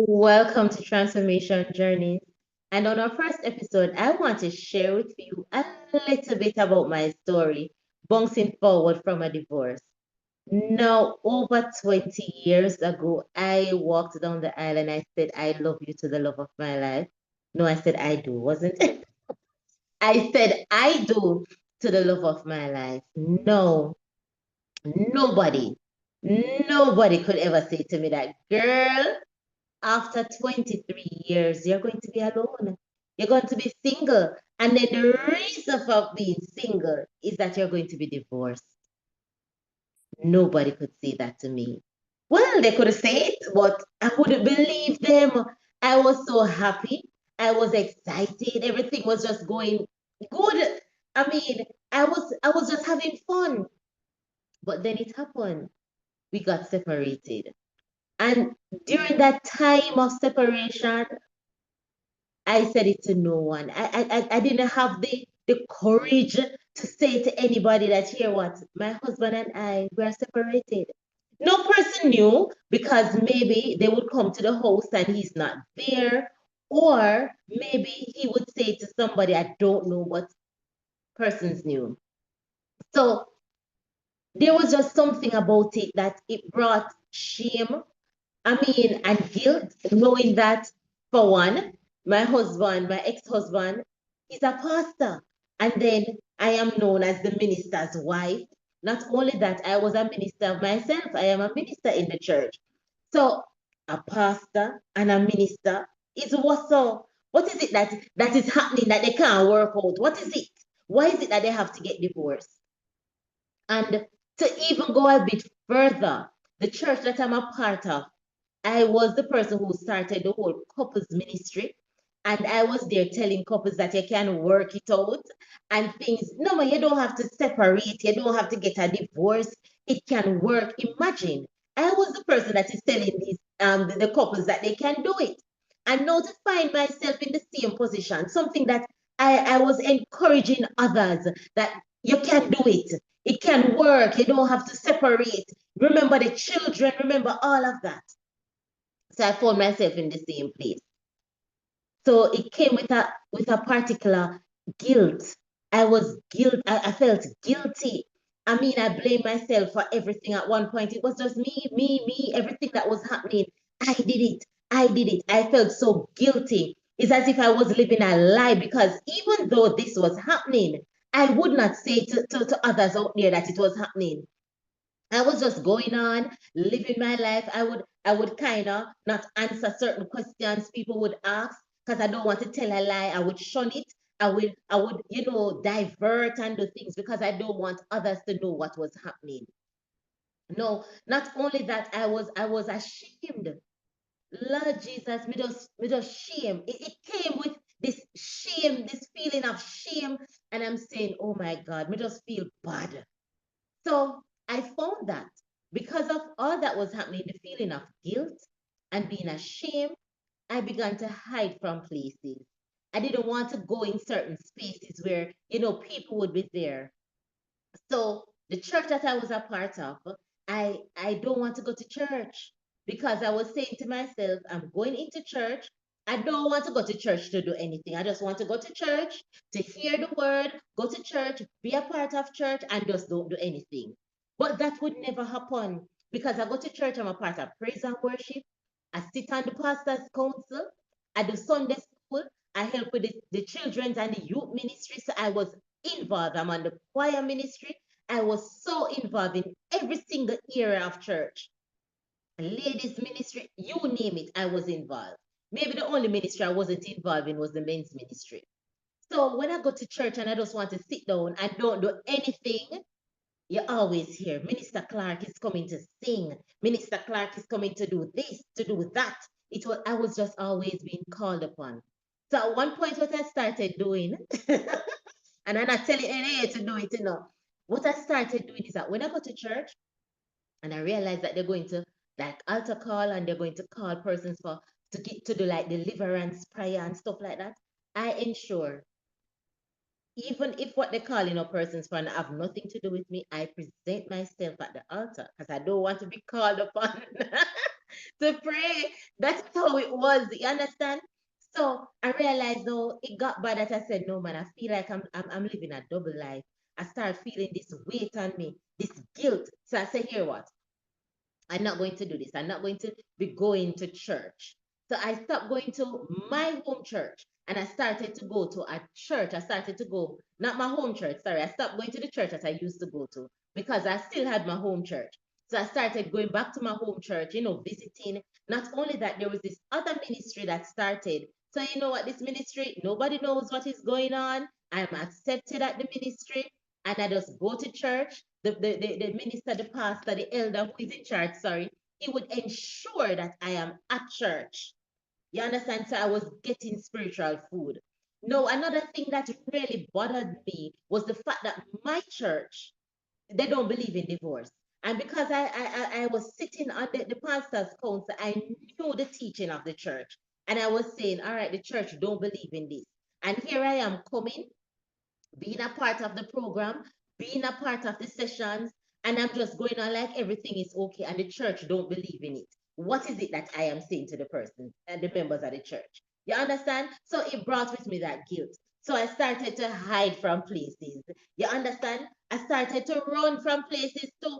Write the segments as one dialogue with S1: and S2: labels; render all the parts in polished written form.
S1: Welcome to Transformation Journeys. And on our first episode, I want to share with you a little bit about my story, bouncing forward from a divorce. Now, over 20 years ago, I walked down the aisle and I said, I love you to the love of my life. No, I said, I do, wasn't it? I said, I do to the love of my life. No, nobody, nobody could ever say to me that, girl, after 23 years, you're going to be alone. You're going to be single. And then the reason for being single is that you're going to be divorced. Nobody could say that to me. Well, they could say it, but I wouldn't believe them. I was so happy. I was excited. Everything was just going good. I mean, I was just having fun. But then it happened. We got separated. And during that time of separation, I said it to no one. I didn't have the courage to say to anybody that, here what, my husband and I, we are separated. No person knew because maybe they would come to the house and he's not there, or maybe he would say to somebody, I don't know what persons knew. So there was just something about it that it brought shame, and guilt, knowing that, for one, my husband, my ex-husband, he's a pastor. And then I am known as the minister's wife. Not only that, I was a minister myself. I am a minister in the church. So a pastor and a minister is what, so what is it that is happening that they can't work out? What is it? Why is it that they have to get divorced? And to even go a bit further, the church that I'm a part of, I was the person who started the whole couples ministry. And I was there telling couples that you can work it out and things. No, man, you don't have to separate. You don't have to get a divorce. It can work. Imagine, I was the person that is telling these the couples that they can do it. And now to find myself in the same position, something that I was encouraging others that you can do it. It can work. You don't have to separate. Remember the children. Remember all of that. So I found myself in the same place. So it came with a particular guilt. I felt guilty. I blamed myself for everything at one point. It was just me, everything that was happening. I did it. I did it. I felt so guilty. It's as if I was living a lie because even though this was happening, I would not say to others out there that it was happening. I was just going on, living my life. I would kind of not answer certain questions people would ask because I don't want to tell a lie. I would shun it. I would, divert and do things because I don't want others to know what was happening. No, not only that, I was ashamed. Lord Jesus, me just shame. It came with this shame, this feeling of shame, and I'm saying, oh my God, me just feel bad. So I found that because of all that was happening, the feeling of guilt and being ashamed, I began to hide from places. I didn't want to go in certain spaces where, people would be there. So the church that I was a part of, I don't want to go to church because I was saying to myself, I'm going into church. I don't want to go to church to do anything. I just want to go to church to hear the word, go to church, be a part of church, and just don't do anything. But that would never happen because I go to church, I'm a part of praise and worship. I sit on the pastor's council. I do Sunday school. I help with the children's and the youth ministry. So I was involved. I'm on the choir ministry. I was so involved in every single area of church. Ladies ministry, you name it, I was involved. Maybe the only ministry I wasn't involved in was the men's ministry. So when I go to church and I just want to sit down and don't do anything, you always hear Minister Clark is coming to sing. Minister Clark is coming to do this, to do that. I was just always being called upon. So at one point, what I started doing, and I'm not telling anyone to do it, What I started doing is that when I go to church and I realize that they're going to like altar call and they're going to call persons for to get to do like deliverance prayer and stuff like that, I ensure even if what they're calling a person's friend have nothing to do with me, I present myself at the altar because I don't want to be called upon to pray. That's how it was. You understand? So I realized though it got bad that I said, no man, I feel like I'm living a double life. I started feeling this weight on me, this guilt. So I said, here what? I'm not going to do this. I'm not going to be going to church. So I stopped going to my home church and I started to go to a church. I started to go, not my home church, sorry. I stopped going to the church that I used to go to because I still had my home church. So I started going back to my home church, visiting. Not only that, there was this other ministry that started. So you know what, this ministry, nobody knows what is going on. I'm accepted at the ministry and I just go to church. The minister, the pastor, the elder who is in church, sorry, he would ensure that I am at church. You understand? So I was getting spiritual food. No, another thing that really bothered me was the fact that my church, they don't believe in divorce. And because I was sitting on the pastor's council, I knew the teaching of the church. And I was saying, all right, the church don't believe in this. And here I am coming being a part of the program, being a part of the sessions, and I'm just going on like everything is okay, and the church don't believe in it. What is it that I am saying to the person and the members of the church? You understand? So it brought with me that guilt. So I started to hide from places. You understand? I started to run from places to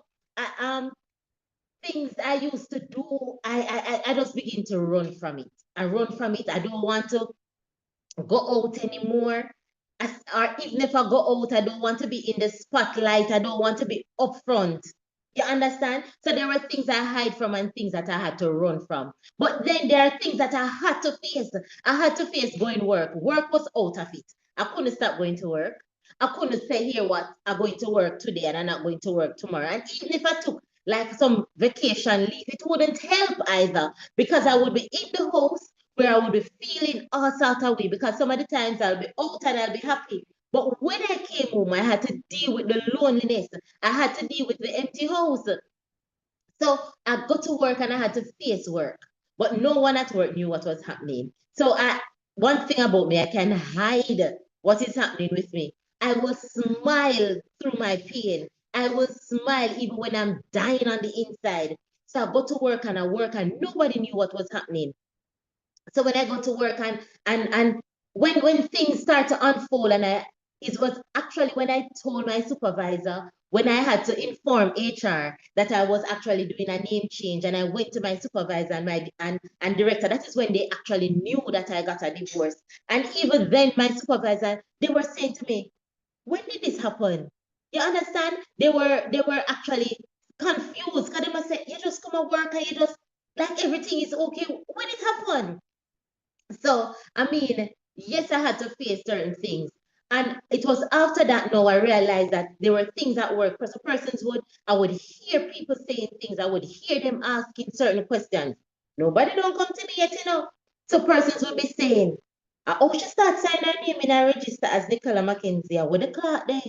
S1: things I used to do. I just begin to run from it. I run from it. I don't want to go out anymore. Or even if I go out, I don't want to be in the spotlight. I don't want to be upfront. You understand? So there were things I hide from and things that I had to run from. But then there are things that I had to face. I had to face going work. Work was out of it. I couldn't stop going to work. I couldn't say here what I'm going to work today and I'm not going to work tomorrow. And even if I took like some vacation leave, it wouldn't help either because I would be in the house where I would be feeling all sort of way because some of the times I'll be out and I'll be happy. But when I came home, I had to deal with the loneliness. I had to deal with the empty house. So I got to work and I had to face work. But no one at work knew what was happening. So one thing about me, I can hide what is happening with me. I will smile through my pain. I will smile even when I'm dying on the inside. So I go to work and I work and nobody knew what was happening. So when I go to work and when things start to unfold and it was actually when I told my supervisor when I had to inform HR that I was actually doing a name change and I went to my supervisor and my and director, that is when they actually knew that I got a divorce. And even then my supervisor, they were saying to me, when did this happen? You understand? They were actually confused because they must say, you just come and work and you just like everything is okay. When it happened? So, I mean, yes, I had to face certain things. And it was after that now I realized that there were things at work. So I would hear people saying things, I would hear them asking certain questions. Nobody don't come to me yet. So persons would be saying, oh, she start signing her name in a register as Nicola Mackenzie. I would have caught there.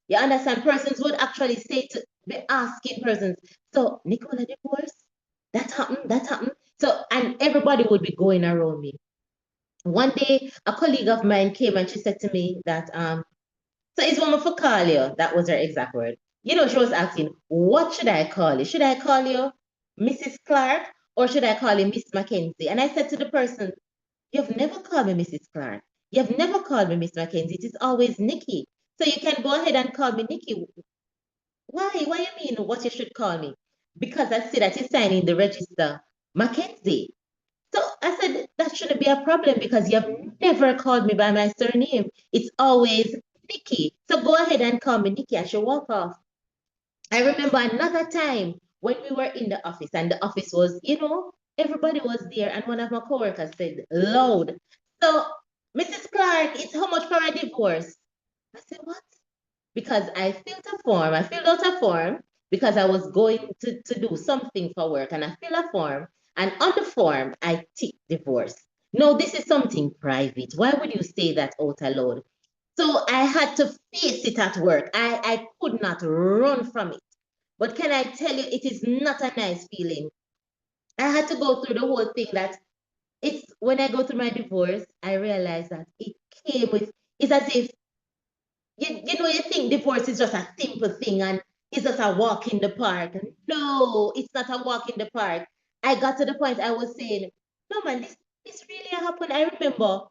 S1: You understand? Persons would actually say to be asking persons, so Nicola divorced? That happened, that happened. So, and everybody would be going around me. One day, a colleague of mine came and she said to me that, so is woman for call you? That was her exact word. She was asking, what should I call you? Should I call you Mrs. Clark or should I call you Miss Mackenzie? And I said to the person, you've never called me Mrs. Clark. You've never called me Miss Mackenzie. It is always Nikki. So you can go ahead and call me Nikki. Why? Why you mean what you should call me? Because I see that you sign in the register Mackenzie. So I said, that shouldn't be a problem because you have never called me by my surname. It's always Nikki. So go ahead and call me Nikki. I should walk off. I remember another time when we were in the office and the office was, everybody was there and one of my coworkers said loud. So, Mrs. Clark, it's how much for a divorce? I said, what? Because I filled out a form because I was going to do something for work and I filled a form and on the form I ticked divorce. No, this is something private. Why would you say that out aloud? So I had to face it at work. I could not run from it. But can I tell you, it is not a nice feeling. I had to go through the whole thing that it's when I go through my divorce, I realized that it came with, it's as if you think divorce is just a simple thing and it's just a walk in the park. No, it's not a walk in the park. I got to the point I was saying, no man, this really happened. I remember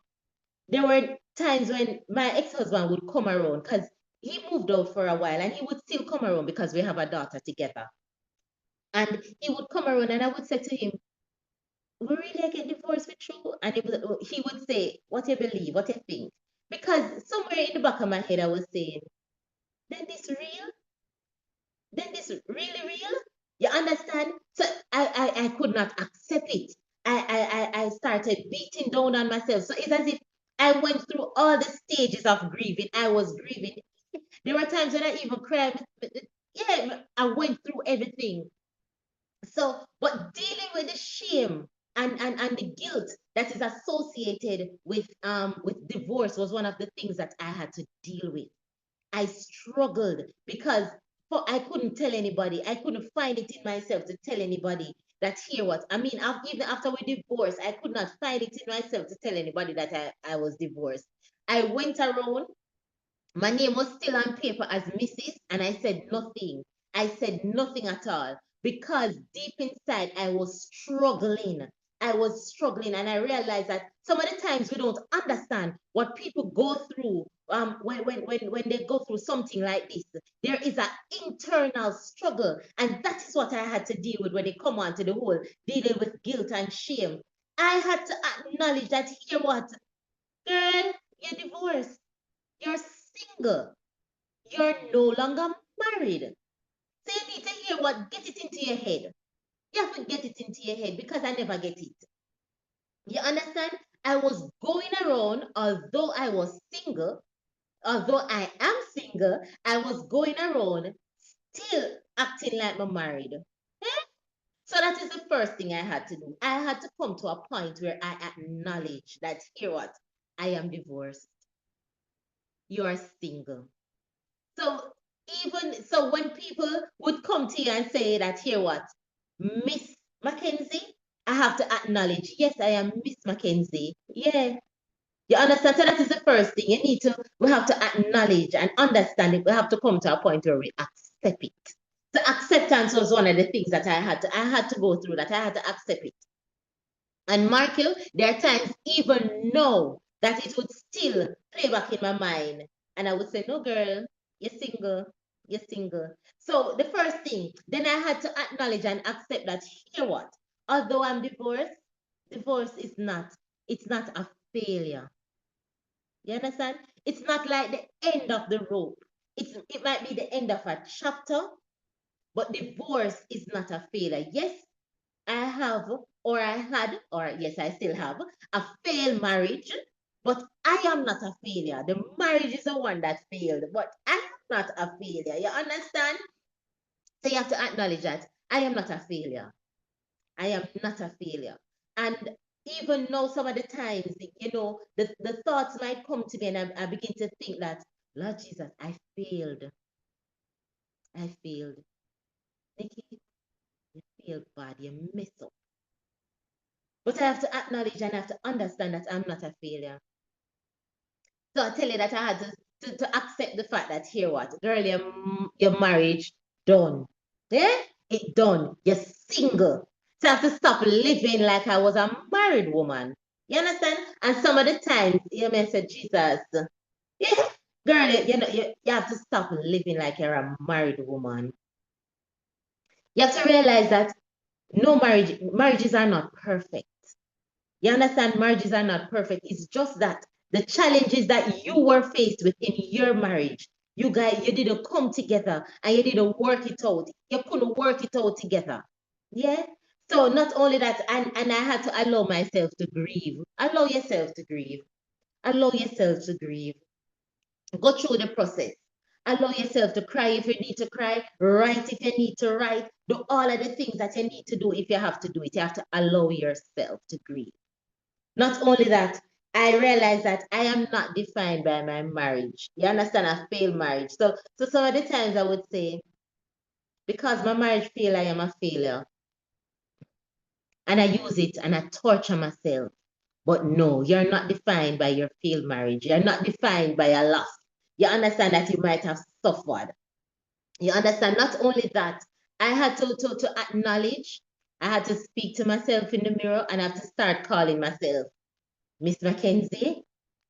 S1: there were times when my ex-husband would come around because he moved out for a while and he would still come around because we have a daughter together. And he would come around and I would say to him, we really get divorced with you? And he would say, what you believe, what you think. Because somewhere in the back of my head, I was saying, then this real? Then this really real? You understand? So I could not accept it. I started beating down on myself. So it's as if I went through all the stages of grieving. I was grieving. There were times when I even cried. Yeah, I went through everything. So, but dealing with the shame and the guilt that is associated with divorce was one of the things that I had to deal with. I struggled because I couldn't tell anybody. I couldn't find it in myself to tell anybody that here what I mean. Even after we divorced, I could not find it in myself to tell anybody that I was divorced. I went around, my name was still on paper as Mrs. and I said nothing. I said nothing at all because deep inside I was struggling. I was struggling and I realized that some of the times we don't understand what people go through when they go through something like this. There is an internal struggle and that is what I had to deal with when it come on to the whole dealing with guilt and shame. I had to acknowledge that here what, girl, you're divorced. You're single. You're no longer married. So you need to hear what, get it into your head. You have to get it into your head because I never get it. You understand? I was going around, although I am single, I was going around still acting like I'm married. Eh? So that is the first thing I had to do. I had to come to a point where I acknowledge that here what? I am divorced. You are single. So even so when people would come to you and say that here what, Miss Mackenzie, I have to acknowledge, yes, I am Miss Mackenzie. Yeah. You understand? So that is the first thing. We have to acknowledge and understand it. We have to come to a point where we accept it. So acceptance was one of the things that I had to go through that. I had to accept it. And mark you, there are times even now that it would still play back in my mind. And I would say, no, girl, you're single. You're single. So the first thing, then I had to acknowledge and accept that here what? Although I'm divorced, divorce is not, it's not a failure. You understand? It's not like the end of the rope. It might be the end of a chapter, but divorce is not a failure. Yes, I have, or I had, or yes, I still have a failed marriage, but I am not a failure. The marriage is the one that failed, but I am not a failure. You understand? So you have to acknowledge that I am not a failure. I am not a failure. And even now, some of the times, the thoughts might come to me and I begin to think that, Lord Jesus, I failed. I failed. Nikki, you failed bad. You mess up. But I have to acknowledge and I have to understand that I'm not a failure. So I tell you that I had to accept the fact that here what, girl, your marriage done. Yeah? It done. You're single. So I have to stop living like I was a married woman. You understand? And some of the times, you may say, Jesus, yeah, girl, you have to stop living like you're a married woman. You have to realize that no marriages are not perfect. You understand? Marriages are not perfect. It's just that the challenges that you were faced with in your marriage, you guys, you didn't come together and you didn't work it out. You couldn't work it out together. Yeah. So not only that, and I had to allow myself to grieve. Allow yourself to grieve. Allow yourself to grieve. Go through the process. Allow yourself to cry if you need to cry, write if you need to write, do all of the things that you need to do if you have to do it. You have to allow yourself to grieve. Not only that, I realize that I am not defined by my marriage. You understand? A failed marriage. So some of the times I would say, because my marriage failed, I am a failure. And I use it and I torture myself. But no, you're not defined by your failed marriage. You're not defined by a loss. You understand that you might have suffered. You understand? Not only that, I had to acknowledge I had to speak to myself in the mirror and I have to start calling myself Miss Mackenzie.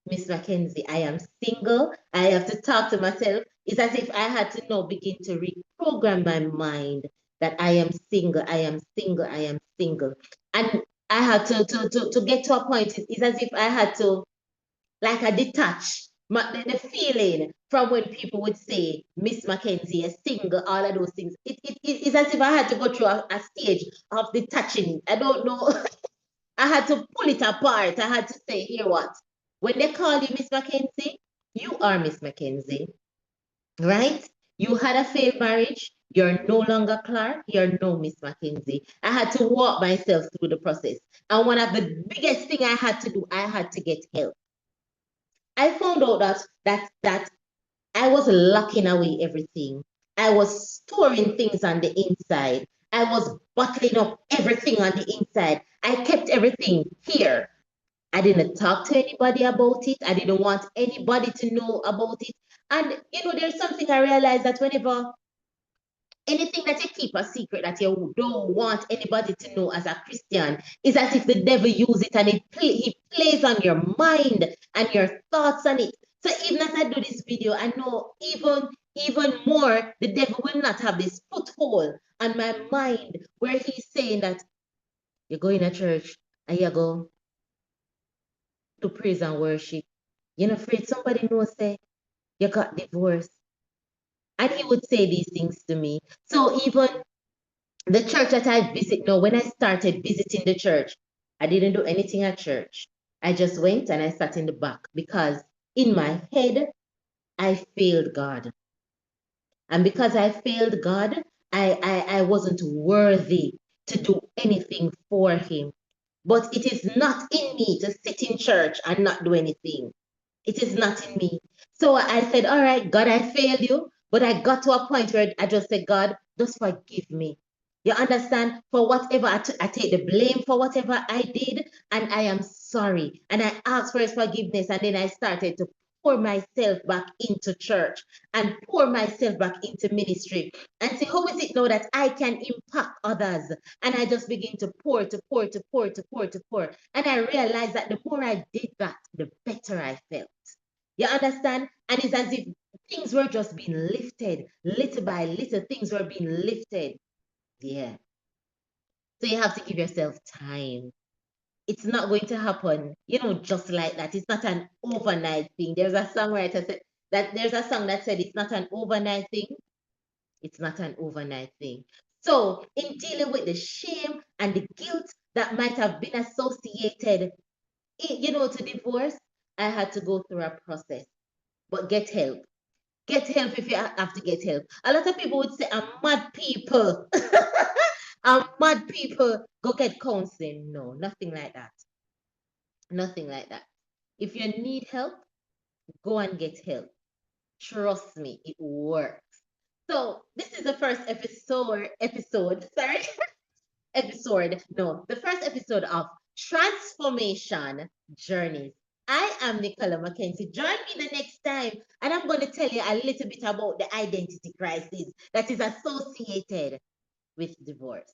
S1: Miss Mackenzie, I am single. I have to talk to myself. It's as if I had to now begin to reprogram my mind that I am single, I am single, I am single. And I had to get to a point. It's as if I had to, like, I detach the feeling from when people would say, Miss Mackenzie, a single, all of those things. It's as if I had to go through a stage of detaching it. I don't know. I had to pull it apart. I had to say, here what? When they call you Miss Mackenzie, you are Miss Mackenzie, right? You had a failed marriage. You're no longer Clark. You're no Miss Mackenzie. I had to walk myself through the process. And one of the biggest thing I had to do, I had to get help. I found out that I was locking away everything. I was storing things on the inside. I was bottling up everything on the inside. I kept everything here. I didn't talk to anybody about it. I didn't want anybody to know about it. And there's something I realized that whenever anything that you keep a secret that you don't want anybody to know as a Christian is as if the devil use it and he plays on your mind and your thoughts on it. So even as I do this video, I know even more the devil will not have this foothold on my mind where he's saying that you go in a church and you go to praise and worship. You're not afraid somebody knows say you got divorced. And he would say these things to me. So even the church that I visit now, when I started visiting the church, I didn't do anything at church. I just went and I sat in the back because in my head, I failed God. And because I failed God, I wasn't worthy to do anything for Him. But it is not in me to sit in church and not do anything. It is not in me. So I said, all right, God, I failed you. But I got to a point where I just said, God, just forgive me. You understand? For whatever I take the blame for whatever I did, and I am sorry. And I asked for his forgiveness, and then I started to pour myself back into church and pour myself back into ministry and say, how is it now that I can impact others? And I just begin to pour, to pour, to pour, to pour, to pour. And I realized that the more I did that, the better I felt. You understand? And it's as if things were just being lifted, little by little, things were being lifted. Yeah. So you have to give yourself time. It's not going to happen, just like that. It's not an overnight thing. There's a songwriter said that there's a song that said it's not an overnight thing. It's not an overnight thing. So in dealing with the shame and the guilt that might have been associated, to divorce, I had to go through a process. But get help. Get help if you have to get help. A lot of people would say, I'm mad people. I'm mad people. Go get counseling. No, nothing like that. Nothing like that. If you need help, go and get help. Trust me, it works. So this is the first the first episode of Transformation Journeys. I am Nicola Mackenzie. Join me the next time, and I'm going to tell you a little bit about the identity crisis that is associated with divorce.